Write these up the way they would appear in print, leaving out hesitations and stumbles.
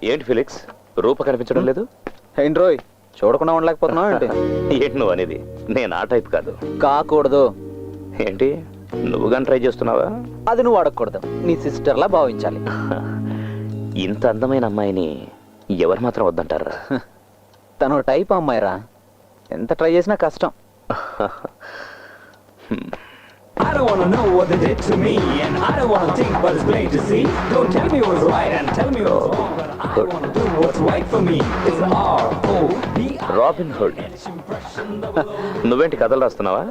ఏంటి ఫిలిక్స్, రూప కనిపించడం లేదు? ఏంటి రోయ్, చూడకుండా ఉండలేకపోతున్నావు ఏంటి? ఏంటి నువ్వు అనేది? నేను ఆ టైప్ కాదు. కాకూడదు. ఏంటి నువ్వు కానీ ట్రై చేస్తున్నావా? అది నువ్వు అడగకూడదు, నీ సిస్టర్లా భావించాలి. ఇంత అందమైన అమ్మాయిని ఎవరు మాత్రం వద్దంటారా? తను టైప్ అమ్మాయిరా, ఎంత ట్రై చేసినా కష్టం. I don't wanna know what they did to me, and I don't wanna think, but it's plain to see. Don't tell me what's right and tell me what's wrong, but I wanna do what's right for me. It's R-O-B-I. Robin hood. నువ్వేంటి కథలు రాస్తున్నావా?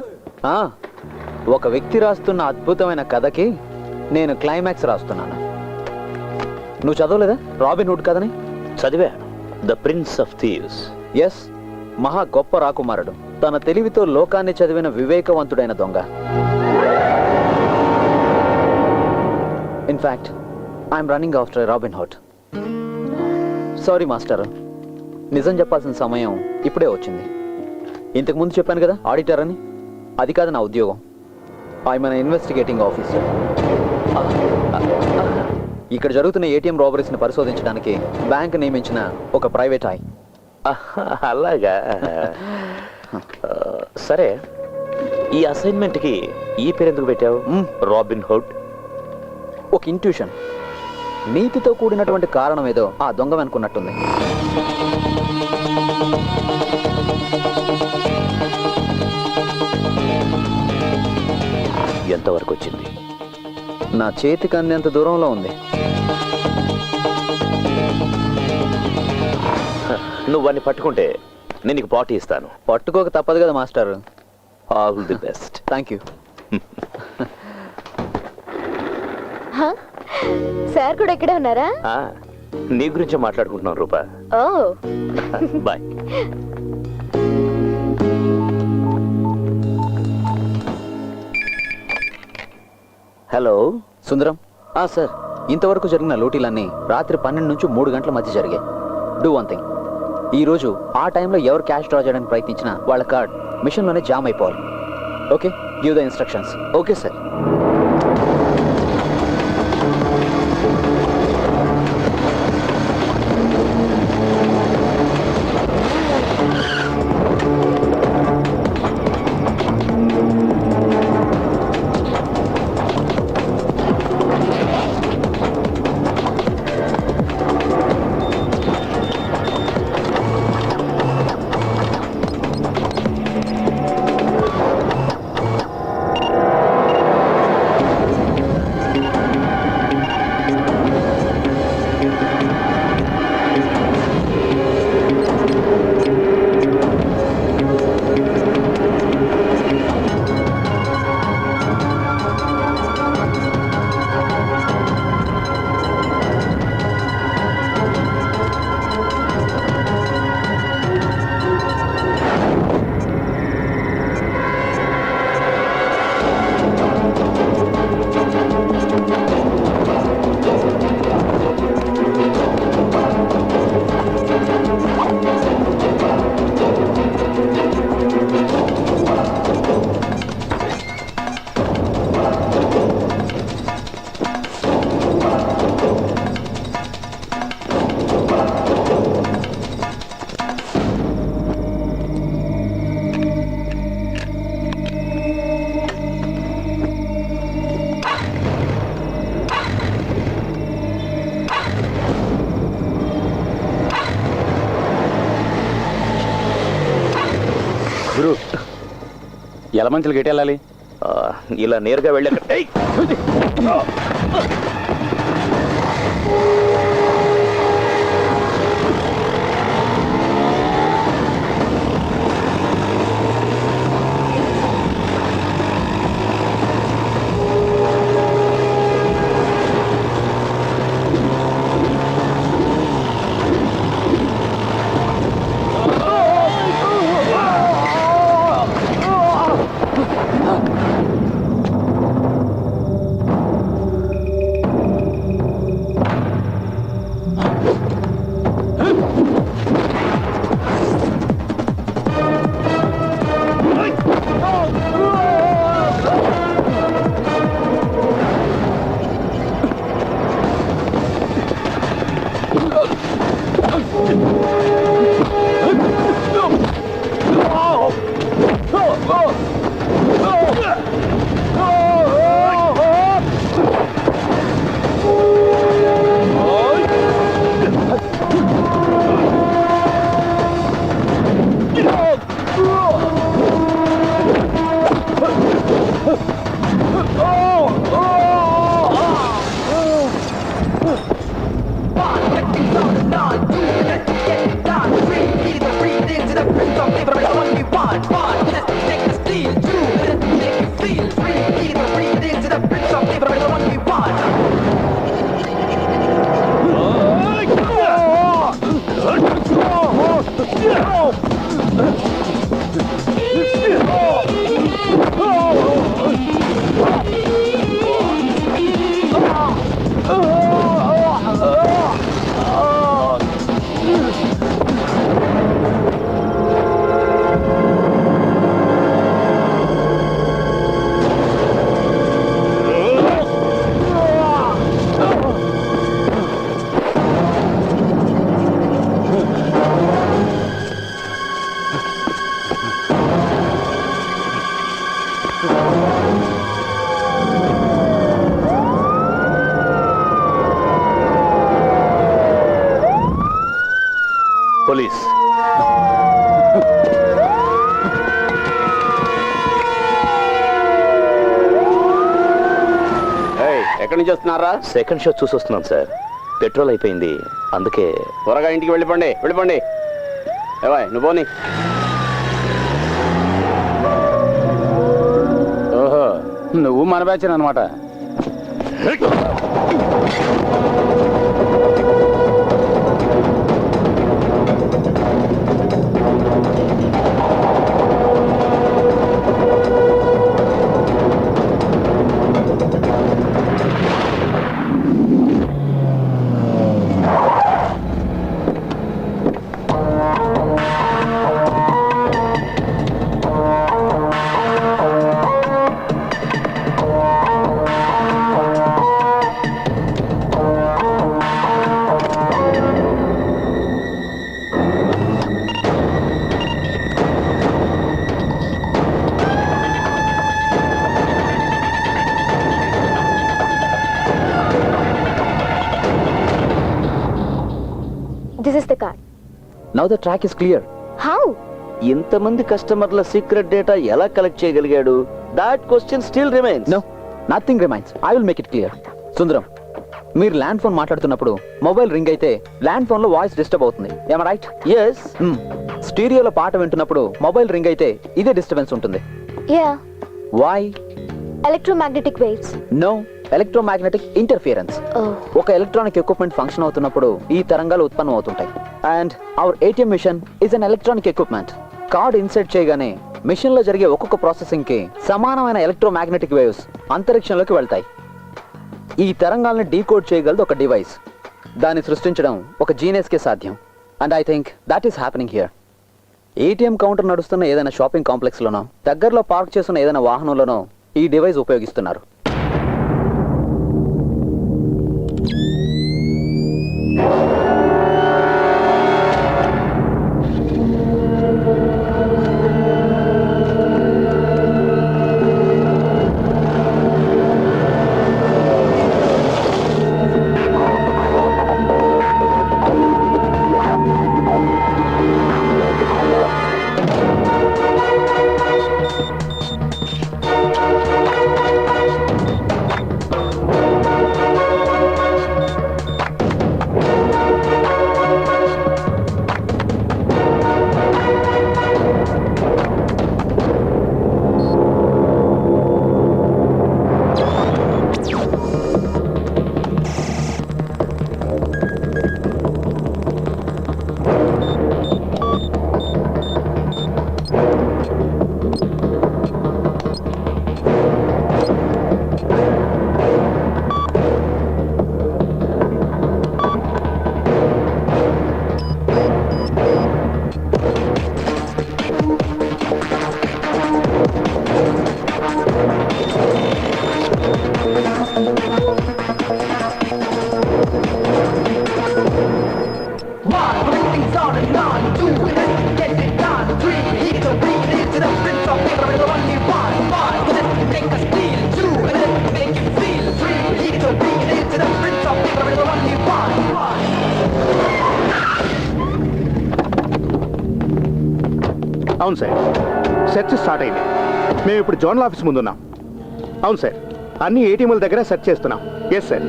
ఒక వ్యక్తి రాస్తున్న అద్భుతమైన కథకి నేను climax రాస్తున్నాను. నువ్వు చదవలేదా రాబిన్ హుడ్ కథని? చదివా. The prince of thieves. Yes, మహా గొప్ప రాకుమారుడు, తన తెలివితో లోకాన్ని చదివిన వివేకవంతుడైన దొంగ. In fact I'm running after Robin Hood. Sorry master, నిజం చెప్పాల్సిన సమయం ఇప్పుడే వచ్చింది. ఇంతకు ముందు చెప్పాను కదా ఆడిటర్ అని, అది కాదు నా ఉద్యోగం. I'm an investigating officer. ఇక్కడ జరుగుతున్న ఏటీఎం రాబరీస్ని పరిశోధించడానికి బ్యాంక్ నియమించిన ఒక ప్రైవేట్ ఐ. అలాగా? సరే, ఈ అసైన్మెంట్కి ఈ పేరు ఎందుకు పెట్టావు? Robin hood. ఒక ఇంట్యూషన్, నీతితో కూడినటువంటి కారణం ఏదో ఆ దొంగ అనుకున్నట్టుంది. ఎంతవరకు వచ్చింది? నా చేతికి అందేంత దూరంలో ఉంది. నువ్వు వాడిని పట్టుకుంటే నేను నీకు పార్టీ ఇస్తాను. పట్టుకోక తప్పదు కదా master. All the best. Thank you. Sir కూడా ఇక్కడే ఉన్నారా? నీ గురించే మాట్లాడుకుంటున్నాం రూపా. ఓ బాయ్. హలో సుందరం. సార్, ఇంతవరకు జరిగిన లూటీలన్నీ రాత్రి 12 నుంచి 3 గంటల మధ్య జరిగాయి. డూ వన్ థింగ్, ఈరోజు ఆ టైంలో ఎవరు క్యాష్ డ్రా చేయడానికి ప్రయత్నించినా వాళ్ళ కార్డ్ మిషన్లోనే జామ్ అయిపోవాలి. Okay, give the instructions. Okay sir. గురు, ఎలా మంచులు గట్టి వెళ్ళాలి? ఇలా నేరుగా వెళ్ళాక పోలీస్. ఎక్కడి నుంచి వస్తున్నారా? సెకండ్ షో చూసి వస్తున్నాను సార్. పెట్రోల్ అయిపోయింది, అందుకే. త్వరగా ఇంటికి వెళ్ళిపోండి, వెళ్ళిపోండి. ఏవాయ్ నువ్వు పోనీ. ఓహో, నువ్వు మన బ్యాచ్ అనమాట. This is the card. Now the track is clear. How? ఇంతమంది కస్టమర్ల సీక్రెట్ డేటా ఎలా కలెక్ట్ చేయగలిగాడు? That question still remains. No, nothing remains. I will make it clear. Sundaram, మీరు ల్యాండ్ ఫోన్ మాట్లాడుతున్నప్పుడు మొబైల్ రింగ్ అయితే ల్యాండ్ ఫోన్ లో voice disturb అవుతుంది. Am I right? Yes. స్టీరియోలో పాట వింటున్నప్పుడు మొబైల్ రింగ్ అయితే ఇదే డిస్టర్బెన్స్ ఉంటుంది. Yeah. Why? Electromagnetic waves. No, electromagnetic interference. Oh. ఒక ఎలక్ట్రానిక్ ఎక్విప్మెంట్ ఫంక్షన్ అవుతున్నప్పుడు ఈ తరంగాలు ఉత్పన్నం అవుతుంటాయి. And our ATM machine is an electronic equipment. Card insert చేయగానే మిషన్ లో జరిగే ఒక్కొక్క ప్రాసెసింగ్ కి సమానమైన ఎలక్ట్రోమాగ్నెటిక్ వేవ్స్ అంతరిక్షంలోకి వెళ్తాయి. ఈ తరంగాల్ని డీకోడ్ చేయగలదు ఒక డివైస్. దాన్ని సృష్టించడం ఒక జీనియస్ కే సాధ్యం. And I think that is happening here. ATM counter నడుస్తున్న ఏదైనా షాపింగ్ కాంప్లెక్స్ లోనో, దగ్గరలో పార్క్ చేస్తున్న ఏదైనా వాహనంలోనో ఈ డివైస్ ఉపయోగిస్తున్నారు. అవును సార్, సెర్చ్ స్టార్ట్ అయింది. మేము ఇప్పుడు జోనల్ ఆఫీస్ ముందున్నాం. అవును సార్. అన్ని ఏటీఎంల దగ్గర సెర్చ్ చేస్తున్నాం. Yes sir.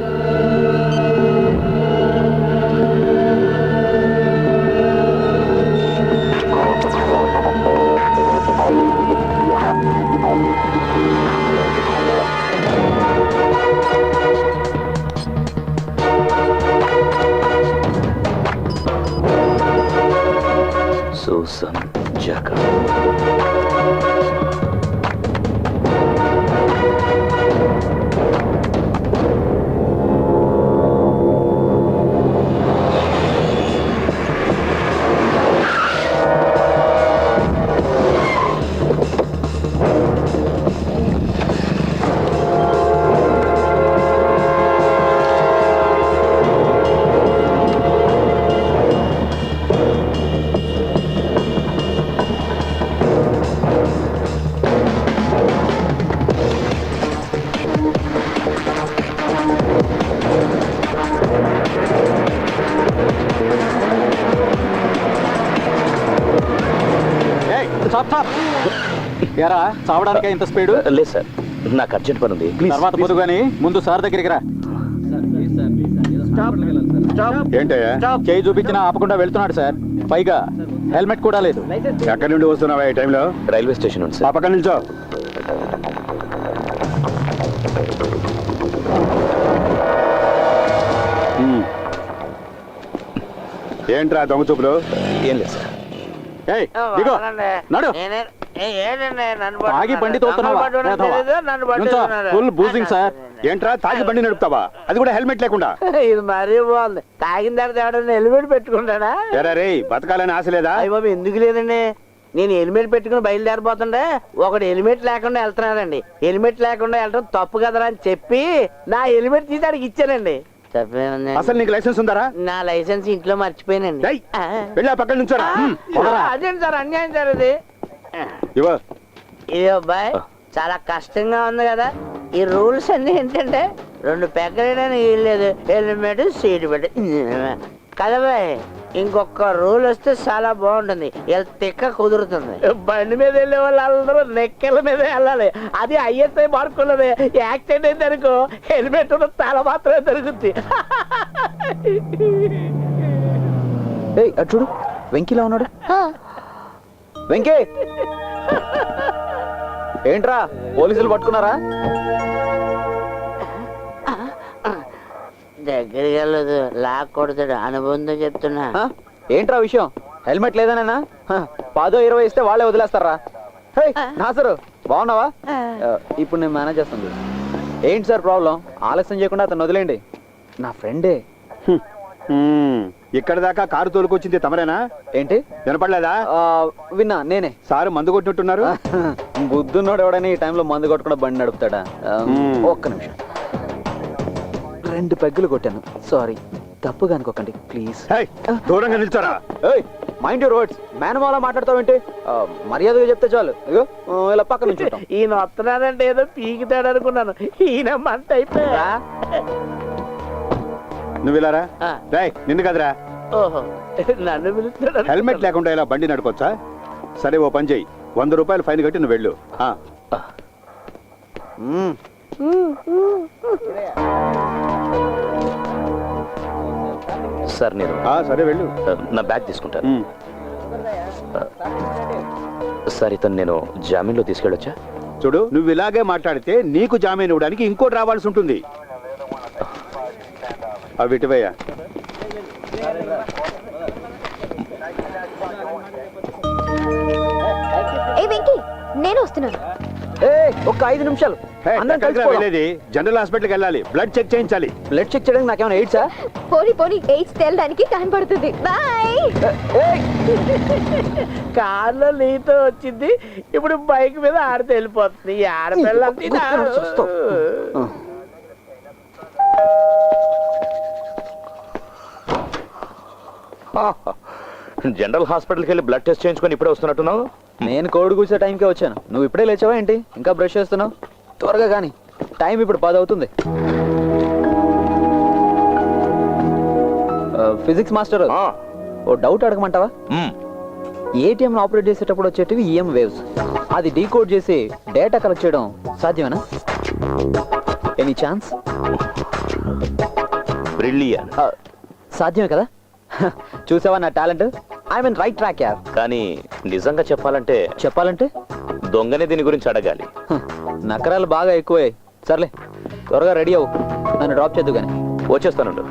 సూసన్ జక ఎరా చావడానికే ఇంత స్పీడు? లేదు సార్, నాకు అర్జెంట్ పని ఉంది. ప్లీజ్ తర్వాత పొద్దు కానీ ముందు సార్ దగ్గరికి రా. ఏంటయ్యా చేయి చూపించినా ఆపకుండా వెళ్తున్నాడు సార్. పైగా హెల్మెట్ కూడా లేదు. ఎక్కడి నుండి వస్తున్నావా ఈ టైంలో? రైల్వే స్టేషన్ ఉంది సార్. ఆ పక్కన నిల్చో. ఏంట్రా దొంగ చూపులు? ఏం లేదు సార్. ఏయ్, దిగో. నడు. తాగి బండి తోలుతున్నావా? Full boozing sir. ఏంట్రా తాగి బండి నడుపుతావా? అది కూడా హెల్మెట్ లేకుండా. ఇది మరీ బాగుంది. తాగిన తర్వాత హెల్మెట్ పెట్టుకుంటాడా? ఎరా రే, బతకాలని ఆశ లేదా? అయ్య బాబు, ఎందుకు లేదండి. నేను హెల్మెట్ పెట్టుకుని బయలుదేరిపోతుండే ఒకడు హెల్మెట్ లేకుండా వెళ్తున్నాడండి. హెల్మెట్ లేకుండా వెళ్ళడం తప్పు కదరా అని చెప్పి నా హెల్మెట్ తీసి అడిగి ఇచ్చానండి. అసలు నీకు లైసెన్స్ ఉందరా? నా లైసెన్స్ ఇంట్లో మర్చిపోయానండి. వెళ్ళి ఆ పక్కన నుంచోరా. అదేంటి సార్, అన్యాయం సార్ ఇది. ఇవ్వ. ఇది అబ్బాయి చాలా కష్టంగా ఉంది కదా. ఈ రూల్స్ అన్ని ఏంటంటే 2 పెగ్గలేడానికి వీల్లేదు, హెల్మెట్ సీట్ పెట్టి కదా బాయ్. ఇంకొక రూల్ వస్తే చాలా బాగుంటుంది. తిక్క కుదురుతుంది. బండి మీద వెళ్ళే వాళ్ళు అందరూ నెక్కల మీద వెళ్ళాలి. అది ఐఎస్ఐ మార్కున్నది. యాక్సిడెంట్ అయింది అనుకో హెల్మెట్ ఉన్న తల మాత్రమే దొరుకుతుంది. ఏయ్, అటు చూడు, వెంకీలా ఉన్నాడు. వెంకీ, ఏంట్రా పోలీసులు పట్టుకున్నారా? దగ్గరికి వెళ్ళదు, లాక్ కొడతాడు. అనుబంధం చెప్తున్నా. ఏంట్రా విషయం? హెల్మెట్ లేదనేనా? 10, 20 ఇస్తే వాళ్ళే వదిలేస్తారా? నాసరు, బాగున్నావా? ఇప్పుడు నేను మేనేజ్ చేస్తుంది. ఏంటి సార్ ప్రాబ్లం? ఆలస్యం చేయకుండా అతను వదిలేండి. నా ఫ్రెండే. ఇక్కడ దాకా కారు తోలుకొచ్చింది తమరేనా? ఏంటి వినపడలేదా? విన్నా, నేనే. సారు మందు కొట్టినట్టున్నారు. బుద్ధున్నోడు ఎవడని ఈ టైంలో మందు కొట్టకుండా బండి నడుపుతాడా? ఒక్క నిమిషం. 2 పెగ్గులు కొట్టాను. సారీ, తప్పుగా అనుకోకండి ప్లీజ్. దూరంగా నిల్చోరా. Mind your words. మేనమాల మాట్లాడతావేంటి? మర్యాదగా చెప్తే చాలు. ఇగో ఇలా పక్క నుంచి ఈయన వస్తున్నాడంటే ఏదో పీకితాడు అనుకున్నాను. ఈయన మంట అయిపోయా. నువ్వు ఇలారా. నిన్ను కదరా. ఓహో, నన్ను పిలుస్తాడు. హెల్మెట్ లేకుండా ఇలా బండి నడుకోవచ్చా? సరే, ఓ పని చెయ్యి. 100 రూపాయలు ఫైన్ కట్టి నువ్వు వెళ్ళు. సార్ నేను సరే వెళ్ళు. నా బ్యాగ్ తీసుకుంటాను. సార్, ఇతను నేను జామీన్లో తీసుకెళ్ళొచ్చా? చూడు, నువ్వు ఇలాగే మాట్లాడితే నీకు జామీన్ ఇవ్వడానికి ఇంకోటి రావాల్సి ఉంటుంది. అవి ఇటువయ్యా. ఏ వెంకీ, నేను వస్తున్నాను. ఒక్క 5 నిమిషాలు. వెళ్ళేది జనరల్ హాస్పిటల్కి వెళ్ళాలి. బ్లడ్ చెక్ చేయించాలి. బ్లడ్ చెక్ చేయడానికి నాకేమైనా ఎయిడ్సా? పోనీ ఎయిడ్స్ తేలడానికి టైం పడుతుంది. బాయ్. కార్లో నీతో వచ్చింది, ఇప్పుడు బైక్ మీద ఆడితే వెళ్ళిపోతుంది. ఈ ఆడపిల్ల జనరల్ హాస్పిటల్కి వెళ్ళి బ్లడ్ టెస్ట్ చేయించుకొని ఇప్పుడే వస్తున్నట్టున్నావు. నేను కోడి కూర్చే టైంకే వచ్చాను. నువ్వు ఇప్పుడే లేచావా ఏంటి? ఇంకా బ్రష్ చేస్తున్నావు? త్వరగా కానీ, టైం ఇప్పుడు 10 అవుతుంది. ఫిజిక్స్ మాస్టర్, ఓ డౌట్ అడగమంటావా? ఏటీఎం ఆపరేట్ చేసేటప్పుడు వచ్చేటివి ఈఎం వేవ్స్. అది డీకోడ్ చేసి డేటా కలెక్ట్ చేయడం సాధ్యమేనా? Any chance? బ్రిలియన్. సాధ్యమే కదా. చూసావా నా talent? I mean right track యార్. కానీ నిజంగా చెప్పాలంటే దొంగనే దీని గురించి అడగాలి. నకరాలు బాగా ఎక్కువయ్యాయి. సర్లే, త్వరగా రెడీ అవ్వు, నన్ను డ్రాప్ చేద్దు కానీ. వచ్చేస్తానుండు.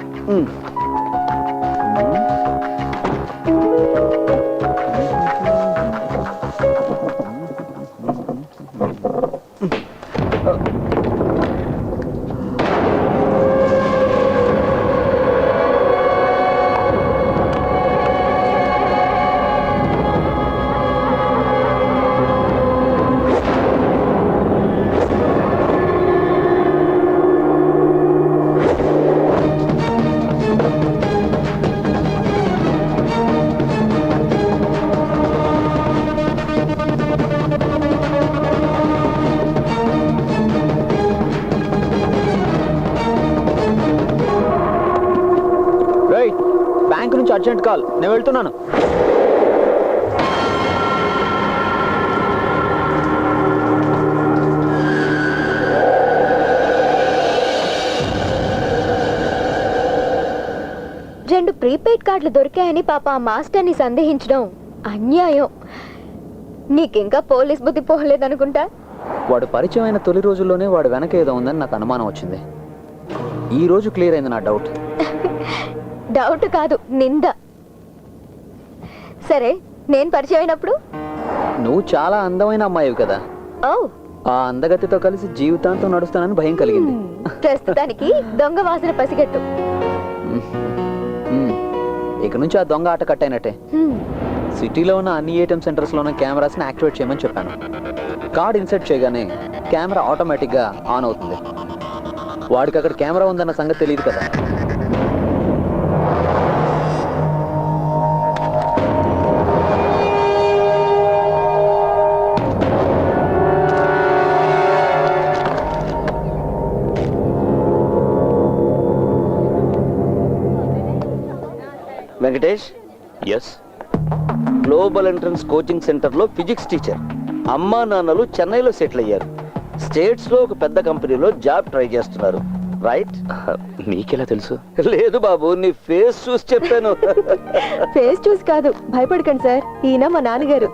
బ్యాంక్ నుంచి అర్జెంట్ కాల్, నేను వెళ్తున్నాను. రెండు ప్రీపెయిడ్ కార్డులు దొరికాయని పాప ఆ మాస్టర్ని సందేహించడం అన్యాయం. నీకింకా పోలీస్ బుద్ధి పోలేదనుకుంటా. వాడు పరిచయం అయిన తొలి రోజుల్లోనే వాడు వెనక ఏదో ఉందని నాకు అనుమానం వచ్చింది. ఈ రోజు క్లియర్ అయింది నా డౌట్. డౌట్ కాదు, నింద. సరే, నేను పరిచయం అయినప్పుడు నువ్వు చాలా అందమైన అమ్మాయివి కదా. ఓ, ఆ అందగతితో కలిసి జీవితాంతం నడుస్తానని భయం కలిగింది. ప్రస్తుతానికి దొంగ వాసన పసిగట్టు. ఇక నుంచి ఆ దొంగ ఆట కట్టయినట్టే. సిటీలో ఉన్న అన్ని ఏటీఎం సెంటర్స్లో ఉన్న కెమెరాస్ని యాక్టివేట్ చేయమని చెప్పాను. కార్డ్ ఇన్సర్ట్ చేయగానే కెమెరా ఆటోమేటిక్గా ఆన్ అవుతుంది. వాడికి అక్కడ కెమెరా ఉందన్న సంగతి తెలియదు కదా. Venkatesh. Yes. Global entrance coaching సెంటర్లో ఫిజిక్స్ టీచర్. అమ్మా నాన్నలు చెన్నైలో సెటిల్ అయ్యారు. స్టేట్స్లో ఒక పెద్ద కంపెనీలో జాబ్ ట్రై చేస్తున్నారు. రైట్? నీకెలా తెలుసు? లేదు బాబు, నీ ఫేస్ చూసి చెప్పాను. ఫేస్ చూసి కాదు, భయపడకండి సార్, ఈయన మా నాన్నగారు.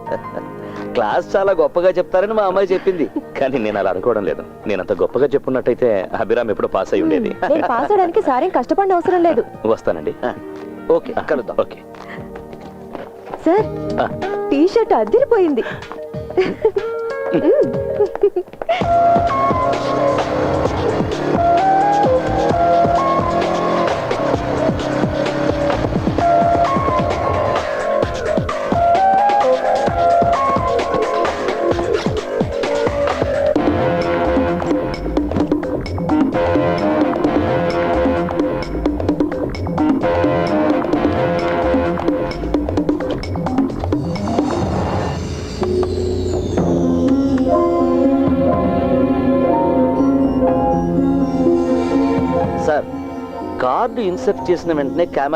క్లాస్ చాలా గొప్పగా చెప్తారని మా అమ్మాయి చెప్పింది. కానీ నేను అలా అనుకోవడం లేదు. నేను అంత గొప్పగా చెప్పున్నట్టయితే అభిరామ్ ఎప్పుడో పాస్ అయి ఉండేది. నేను పాస్ అవడానికి సారేం కష్టపడిన అవసరం లేదు. వస్తానండి. ఓకే, కలుద్దాం. ఓకే సార్, టీ షర్ట్ అదిరిపోయింది. సార్, కార్డు ఇన్సర్ట్ చేసిన వెంటనే కెమెరా